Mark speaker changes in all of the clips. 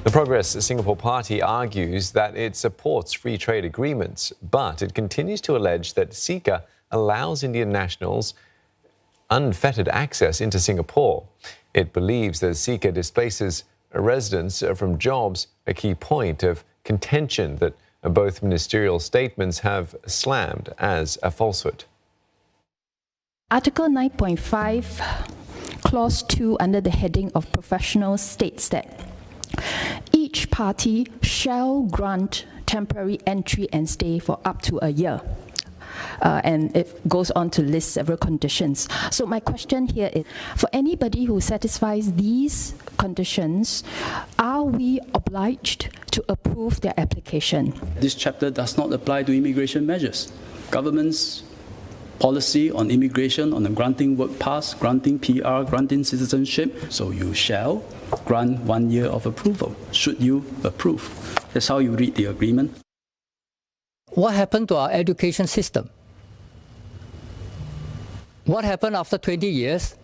Speaker 1: The Progress Singapore Party argues that it supports free trade agreements, but it continues to allege that CECA allows Indian nationals unfettered access into Singapore. It believes that CECA displaces residents from jobs, a key point of contention that both ministerial statements have slammed as a falsehood.
Speaker 2: Article 9.5, Clause 2 under the heading of professionals states that each party shall grant temporary entry and stay for up to a year. And it goes on to list several conditions. So my question here is, for anybody who satisfies these conditions, are we obliged to approve their application?
Speaker 3: This chapter does not apply to immigration measures. Government's policy on immigration, on the granting work pass, granting PR, granting citizenship, so you shall grant 1 year of approval, should you approve. That's how you read the agreement.
Speaker 4: What happened to our education system? What happened after 20 years?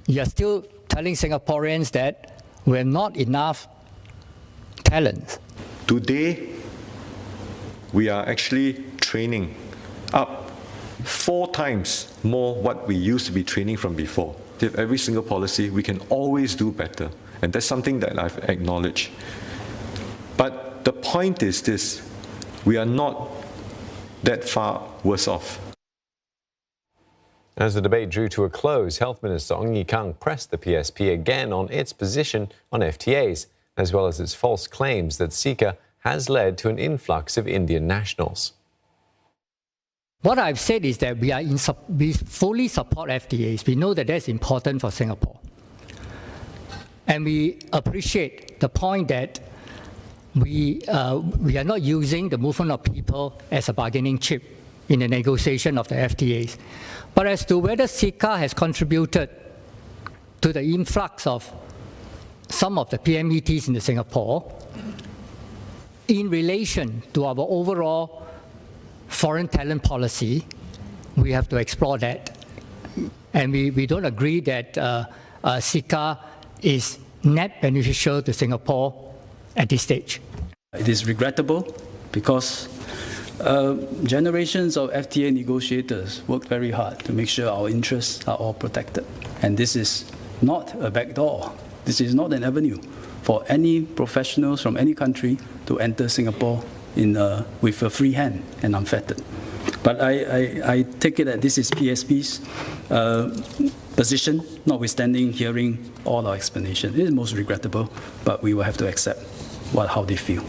Speaker 4: You're still telling Singaporeans that we're not enough talent.
Speaker 5: Today, we are actually training up 4 times more what we used to be training from before. With every single policy, we can always do better. And that's something that I've acknowledged. But the point is this, we are not that far worse off.
Speaker 1: As the debate drew to a close, Health Minister Ong Ye Kung pressed the PSP again on its position on FTAs, as well as its false claims that CECA has led to an influx of Indian nationals.
Speaker 4: What I've said is that we fully support FTAs. We know that that's important for Singapore. And we appreciate the point that we are not using the movement of people as a bargaining chip in the negotiation of the FTAs. But as to whether CECA has contributed to the influx of some of the PMETs in Singapore in relation to our overall foreign talent policy, we have to explore that. And we don't agree that CECA is net beneficial to Singapore at this stage.
Speaker 3: It is regrettable because generations of FTA negotiators worked very hard to make sure our interests are all protected. And this is not a backdoor. This is not an avenue for any professionals from any country to enter Singapore with a free hand and unfettered. But I take it that this is PSP's position, notwithstanding hearing all our explanation. It is most regrettable, but we will have to accept how they feel.